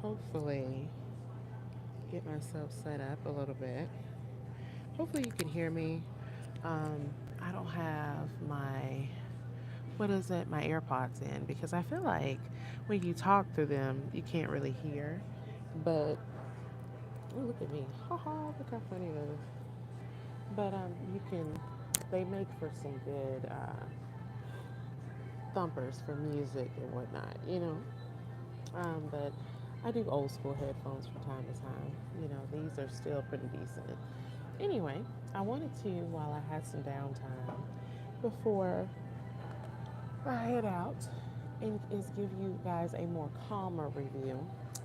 hopefully get myself set up a little bit. Hopefully you can hear me. I don't have my my AirPods in because I feel like when you talk through them, you can't really hear. But oh, look at me, haha! Look how funny that is. But you can. They make for some good thumpers for music and whatnot, you know. But I do old school headphones from time to time. You know, these are still pretty decent. Anyway, I wanted to, while I had some downtime before I head out, and is give you guys a more calmer review.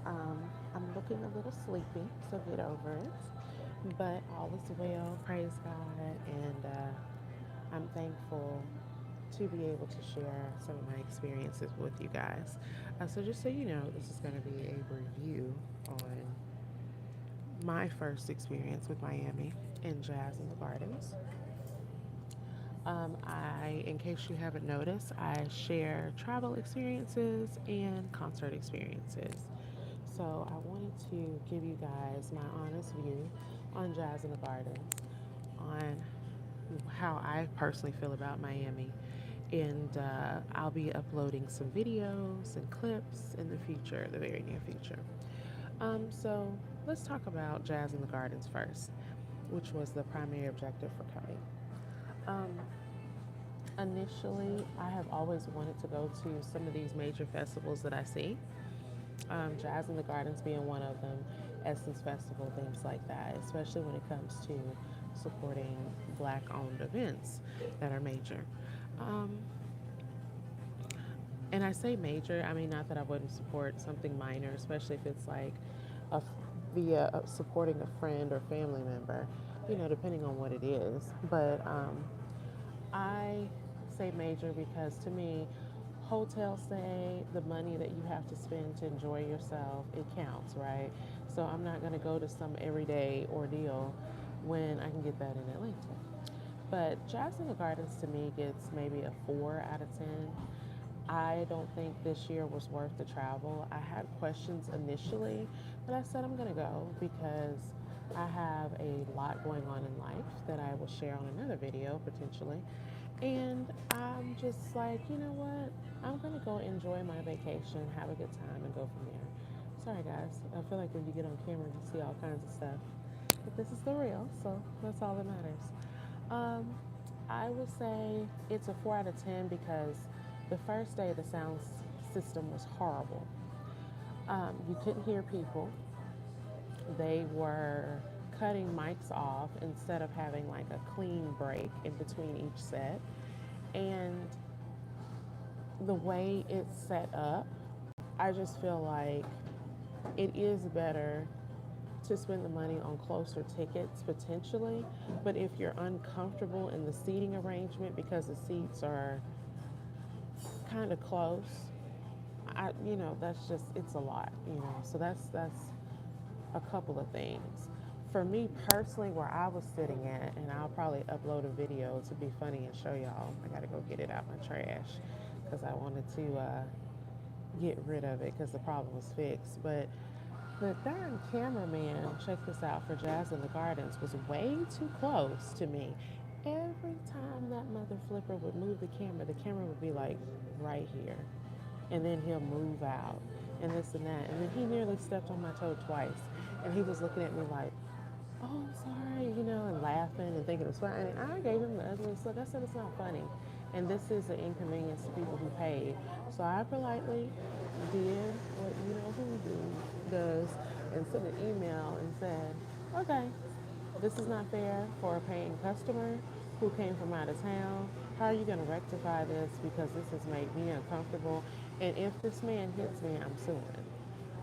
Um, I'm looking a little sleepy, so get over it. But all is well, praise God, and I'm thankful to be able to share some of my experiences with you guys. So, just so you know, this is going to be a review on my first experience with Miami and Jazz in the Gardens. In case you haven't noticed, I share travel experiences and concert experiences. So, I wanted to give you guys my honest view on Jazz in the Gardens, on how I personally feel about Miami. And I'll be uploading some videos and clips in the future, the very near future. So let's talk about Jazz in the Gardens first, which was the primary objective for coming. Um, Initially, I have always wanted to go to some of these major festivals that I see, Jazz in the Gardens being one of them, Essence Festival, things like that, especially when it comes to supporting black owned events that are major. Um, and I say major, I mean, not that I wouldn't support something minor, especially if it's like a, via supporting a friend or family member, you know, depending on what it is. But I say major because to me, hotel stay, the money that you have to spend to enjoy yourself, it counts, right? So I'm not going to go to some everyday ordeal when I can get that in Atlanta. But Jazz in the Gardens to me gets maybe a 4 out of 10. I don't think this year was worth the travel. I had questions initially, but I said I'm going to go because I have a lot going on in life that I will share on another video potentially. And I'm just like, you know what? I'm going to go enjoy my vacation, have a good time, and go from there. Sorry, guys. I feel like when you get on camera, you see all kinds of stuff. But this is the real, so that's all that matters. Um, I would say it's a 4 out of 10 because the first day the sound system was horrible. You couldn't hear people. They were cutting mics off instead of having like a clean break in between each set. And the way it's set up, I just feel like it is better to spend the money on closer tickets potentially. But if you're uncomfortable in the seating arrangement because the seats are kind of close, that's just it's a lot, So that's a couple of things. For me personally, where I was sitting at, and I'll probably upload a video to be funny and show y'all. I gotta go get it out my trash because I wanted to get rid of it because the problem was fixed. But the darn cameraman, check this out, for Jazz in the Gardens was way too close to me. Every time that mother flipper would move the camera would be like right here. And then he'll move out and this and that. And then he nearly stepped on my toe twice. And he was looking at me like, oh, I'm sorry, and laughing and thinking it was funny. And I gave him the ugliest look. I said, it's not funny. And this is an inconvenience to people who paid. So I politely did what you know who does and sent an email and said, okay, this is not fair for a paying customer who came from out of town. How are you going to rectify this? Because this has made me uncomfortable. And if this man hits me, I'm suing.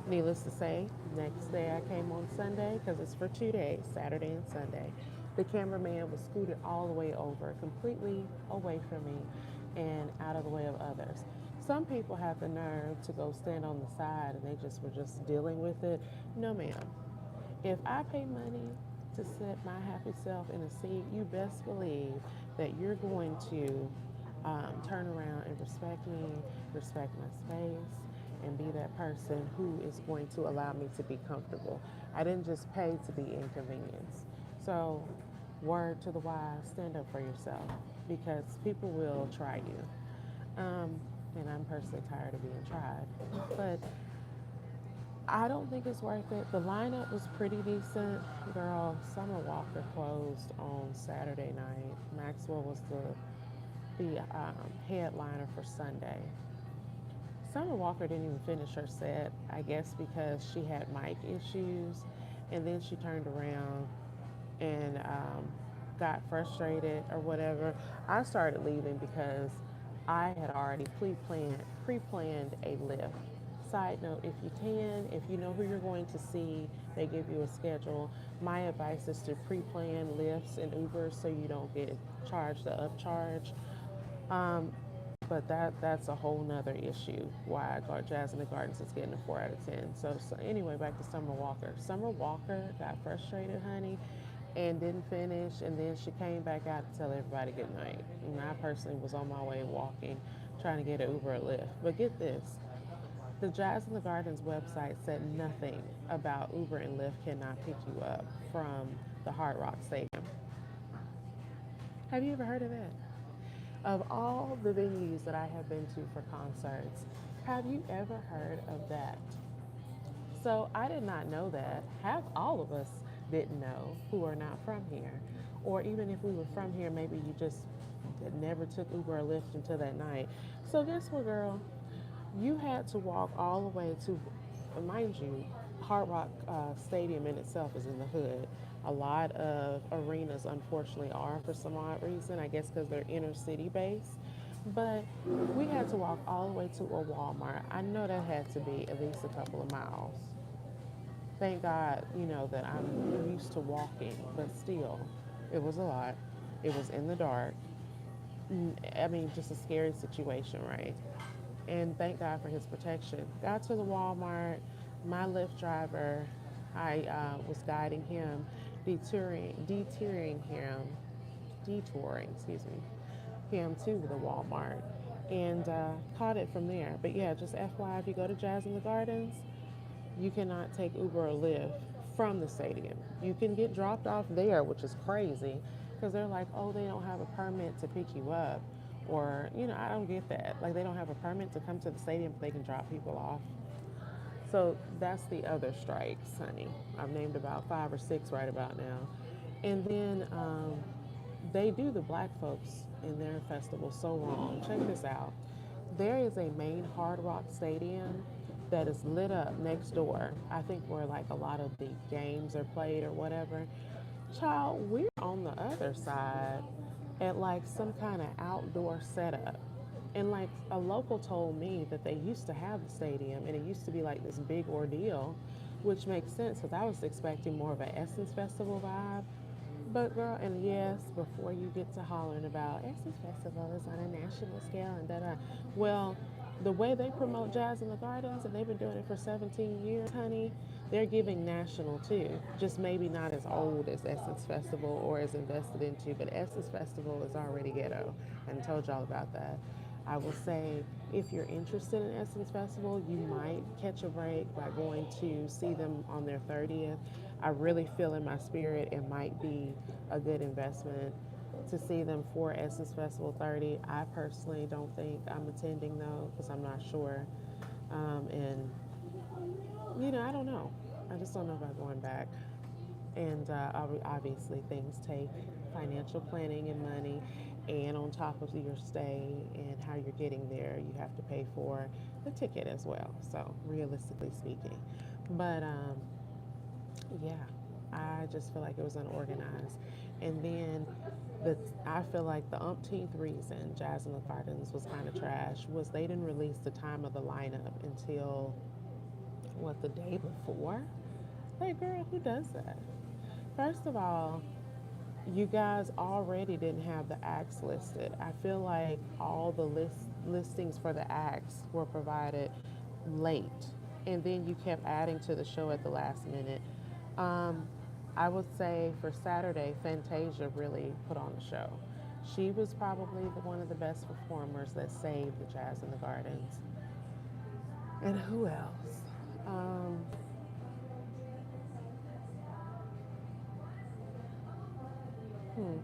Needless to say, next day I came on Sunday because it's for 2 days, Saturday and Sunday. The cameraman was scooted all the way over, completely away from me and out of the way of others. Some people have the nerve to go stand on the side and they just were just dealing with it. No, ma'am. If I pay money to sit my happy self in a seat, you best believe that you're going to turn around and respect me, respect my space, and be that person who is going to allow me to be comfortable. I didn't just pay to be inconvenienced. So, word to the wise, stand up for yourself because people will try you. And I'm personally tired of being tried. But I don't think it's worth it. The lineup was pretty decent. Girl, Summer Walker closed on Saturday night. Maxwell was the headliner for Sunday. Summer Walker didn't even finish her set, I guess because she had mic issues. And then she turned around and got frustrated or whatever. I started leaving because I had already pre-planned a lift. Side note, if you can, if you know who you're going to see, they give you a schedule. My advice is to pre-plan lifts and Ubers so you don't get charged the upcharge. Um, but that's a whole nother issue why Jazz in the Gardens is getting a 4 out of 10. So anyway, back to Summer Walker. Summer Walker got frustrated, honey, and didn't finish, and then she came back out to tell everybody good night. And I personally was on my way walking, trying to get an Uber or Lyft. But get this, the Jazz in the Gardens website said nothing about Uber and Lyft cannot pick you up from the Hard Rock Stadium. Have you ever heard of that? Of all the venues that I have been to for concerts, have you ever heard of that? So I did not know that. Half all of us didn't know who are not from here. Or even if we were from here, maybe you just never took Uber or Lyft until that night. So guess what, girl? You had to walk all the way to, mind you, Hard Rock Stadium in itself is in the hood. A lot of arenas, unfortunately, are for some odd reason. I guess because they're inner city based. But we had to walk all the way to a Walmart. I know that had to be at least a couple of miles. Thank God, that I'm used to walking, but still, it was a lot. It was in the dark. I mean, just a scary situation, right? And thank God for his protection. Got to the Walmart. My Lyft driver, I was guiding him, detouring, excuse me, him to the Walmart, and caught it from there. But yeah, just FYI, if you go to Jazz in the Gardens, you cannot take Uber or Lyft from the stadium. You can get dropped off there, which is crazy because they're like, oh, they don't have a permit to pick you up. Or, I don't get that. Like, they don't have a permit to come to the stadium, but they can drop people off. So that's the other strikes, honey. I've named about 5 or 6 right about now. And then they do the black folks in their festival so wrong. Check this out. There is a main Hard Rock Stadium that is lit up next door. I think where like a lot of the games are played or whatever. Child, we're on the other side at like some kind of outdoor setup. And like a local told me that they used to have the stadium and it used to be like this big ordeal, which makes sense because I was expecting more of an Essence Festival vibe. But girl, and yes, before you get to hollering about Essence Festival is on a national scale and da da. Well, the way they promote Jazz in the Gardens, and they've been doing it for 17 years, honey, they're giving national too. Just maybe not as old as Essence Festival or as invested into, but Essence Festival is already ghetto. And I told y'all about that. I will say if you're interested in Essence Festival, you might catch a break by going to see them on their 30th. I really feel in my spirit it might be a good investment to see them for Essence Festival 30. I personally don't think I'm attending though because I'm not sure. And, I don't know. I just don't know about going back. And obviously, things take financial planning and money. And on top of your stay and how you're getting there, you have to pay for the ticket as well. So, realistically speaking. But yeah, I just feel like it was unorganized. And then I feel like the umpteenth reason Jazz in the Gardens was kind of trash was they didn't release the time of the lineup until, what, the day before? Like, girl, who does that? First of all, you guys already didn't have the acts listed. I feel like all the listings for the acts were provided late, and then you kept adding to the show at the last minute. Um, I would say for Saturday, Fantasia really put on the show. She was probably one of the best performers that saved the Jazz in the Gardens. And who else? Um, hmm.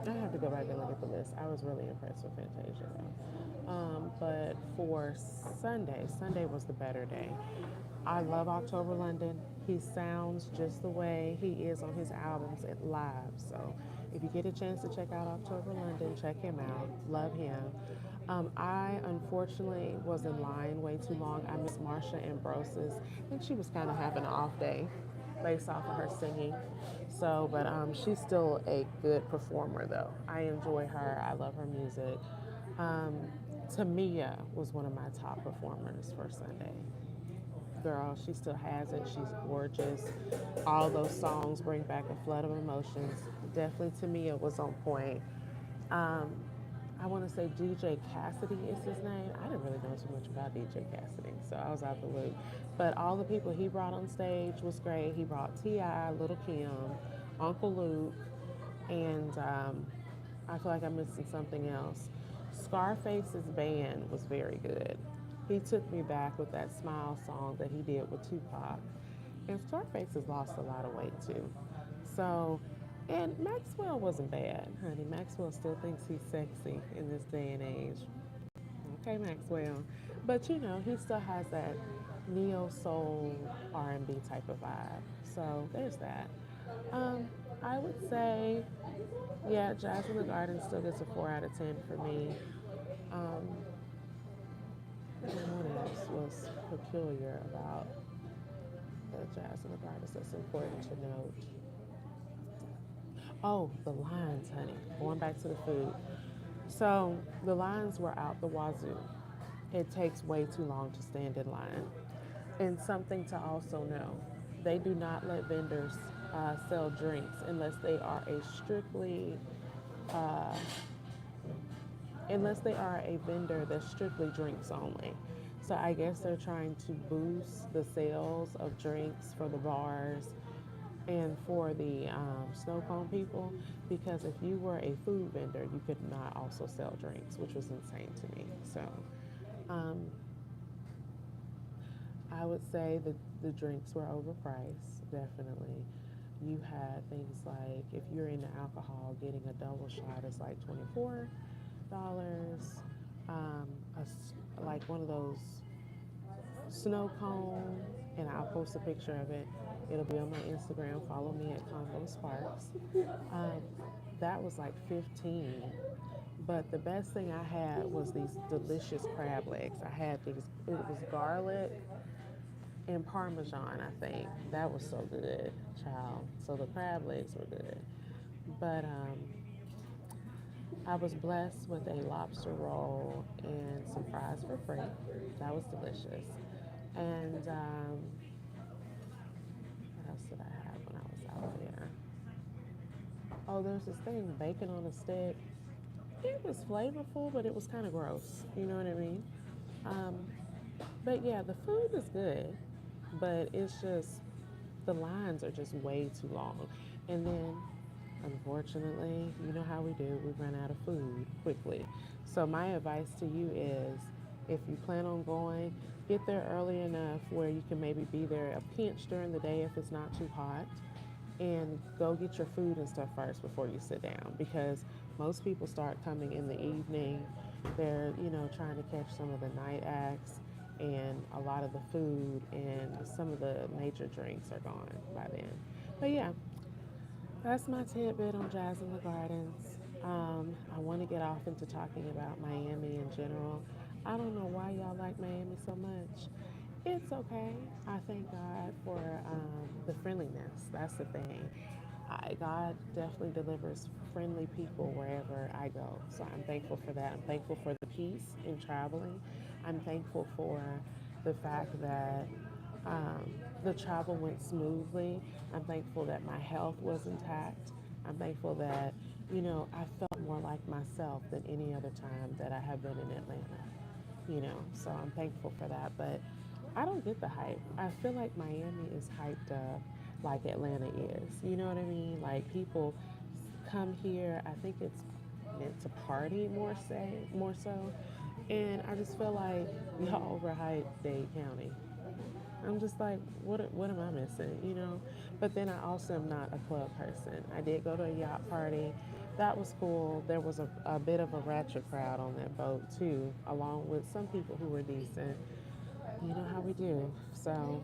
I have to go back and look at the list. I was really impressed with Fantasia though. But for Sunday, Sunday was the better day. I love October London. He sounds just the way he is on his albums at live. So if you get a chance to check out October London, check him out. Love him. I unfortunately was in line way too long. I missed Marsha Ambrosius. I think she was kind of having an off day based off of her singing. So, but she's still a good performer though. I enjoy her. I love her music. Um, Tamia was one of my top performers for Sunday. Girl, she still has it. She's gorgeous. All those songs bring back a flood of emotions. Definitely Tamia was on point. Um, I want to say DJ Cassidy is his name. I didn't really know too much about DJ Cassidy, so I was out the loop. But all the people he brought on stage was great. He brought T.I., Little Kim, Uncle Luke, and I feel like I'm missing something else. Scarface's band was very good. He took me back with that Smile song that he did with Tupac. And Scarface has lost a lot of weight too. So, and Maxwell wasn't bad, honey. Maxwell still thinks he's sexy in this day and age. Okay, Maxwell. But you know, he still has that neo soul R&B type of vibe. So there's that. Um, I would say, yeah, Jazz in the Garden still gets a 4 out of 10 for me. Um, what else was peculiar about the Jazz in the Garden that's important to note? Oh, the lines, honey. Going back to the food. So the lines were out the wazoo. It takes way too long to stand in line. And something to also know, they do not let vendors sell drinks uh, unless they are a vendor that strictly drinks only. So I guess they're trying to boost the sales of drinks for the bars and for the snow cone people, because if you were a food vendor, you could not also sell drinks, which was insane to me. So um, I would say that the drinks were overpriced, definitely. You had things like, if you're into alcohol, getting a double shot is like $24. Um, like one of those snow cone, and I'll post a picture of it. It'll be on my Instagram. Follow me at Convo Sparks. Um, that was like 15. But the best thing I had was these delicious crab legs. I had these, it was garlic and Parmesan, I think. That was so good, child. So the crab legs were good. But I was blessed with a lobster roll and some fries for free. That was delicious. And what else did I have when I was out there? Oh, there's this thing, bacon on a stick. It was flavorful, but it was kind of gross. You know what I mean? Um, but yeah, the food is good, but it's just the lines are just way too long. And then, unfortunately, you know how we do, we run out of food quickly. So, my advice to you is if you plan on going, get there early enough where you can maybe be there a pinch during the day if it's not too hot, and go get your food and stuff first before you sit down, because most people start coming in the evening. They're, you know, trying to catch some of the night acts, and a lot of the food and some of the major drinks are gone by then. But yeah, that's my tidbit on Jazz in the Gardens. I want to get off into talking about Miami in general. I don't know why y'all like Miami so much. It's okay. I thank God for the friendliness. That's the thing. God definitely delivers friendly people wherever I go. So I'm thankful for that. I'm thankful for the peace in traveling. I'm thankful for the fact that the travel went smoothly. I'm thankful that my health was intact. I'm thankful that, you know, I felt more like myself than any other time that I have been in Atlanta, you know, so I'm thankful for that. But I don't get the hype. I feel like Miami is hyped up like Atlanta is. You know what I mean? Like people come here. I think it's meant to party more so. And I just feel like y'all overhyped Dade County. I'm just like, what am I missing, you know? But then I also am not a club person. I did go to a yacht party. That was cool. There was a bit of a ratchet crowd on that boat too, along with some people who were decent. You know how we do. So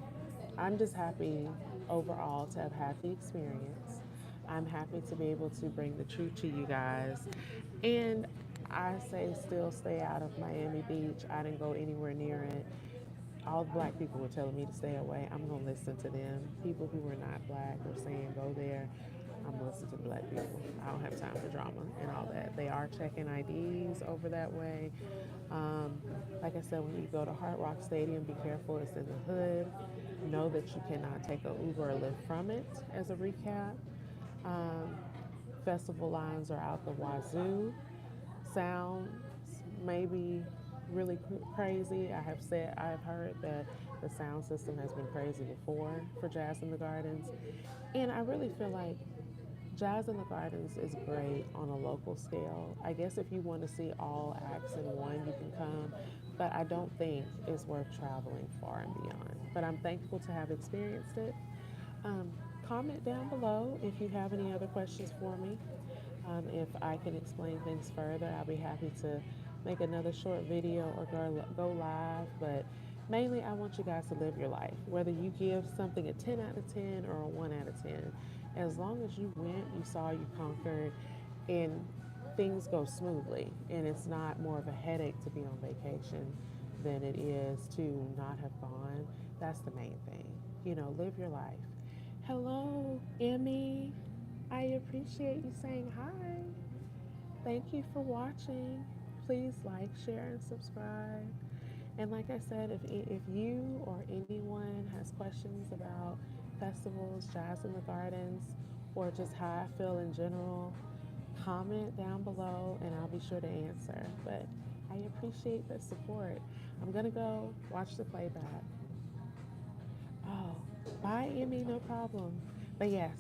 I'm just happy overall to have had the experience. I'm happy to be able to bring the truth to you guys. And I say still stay out of Miami Beach. I didn't go anywhere near it. All the black people were telling me to stay away. I'm going to listen to them. People who were not black were saying go there. I'm going to listen to the black people. I don't have time for drama and all that. They are checking IDs over that way. Um, like I said, when you go to Hard Rock Stadium, be careful. It's in the hood. Know that you cannot take an Uber or Lyft from it as a recap. Um, Festival lines are out the wazoo. Sounds maybe really crazy. I have heard that the sound system has been crazy before for Jazz in the Gardens, and I really feel like Jazz in the Gardens is great on a local scale. I guess if you want to see all acts in one, you can come, but I don't think it's worth traveling far and beyond. But I'm thankful to have experienced it. Um, Comment down below if you have any other questions for me. If I can explain things further, I'll be happy to make another short video or go live. But mainly, I want you guys to live your life. Whether you give something a 10 out of 10 or a 1 out of 10, as long as you went, you saw, you conquered, and things go smoothly, and it's not more of a headache to be on vacation than it is to not have gone. That's the main thing. You know, live your life. Hello, Emmy. I appreciate you saying hi. Thank you for watching. Please like, share, and subscribe. And like I said, if you or anyone has questions about festivals, Jazz in the Gardens, or just how I feel in general, comment down below and I'll be sure to answer. But I appreciate the support. I'm going to go watch the playback. Oh, bye, Emmy, no problem. But yes,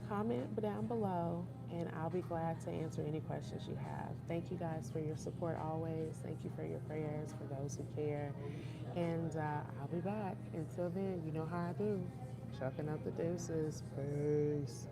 comment down below and I'll be glad to answer any questions you have. Thank you guys for your support always. Thank you for your prayers for those who care. And I'll be back. Until then, you know how I do. Chucking up the deuces. Peace.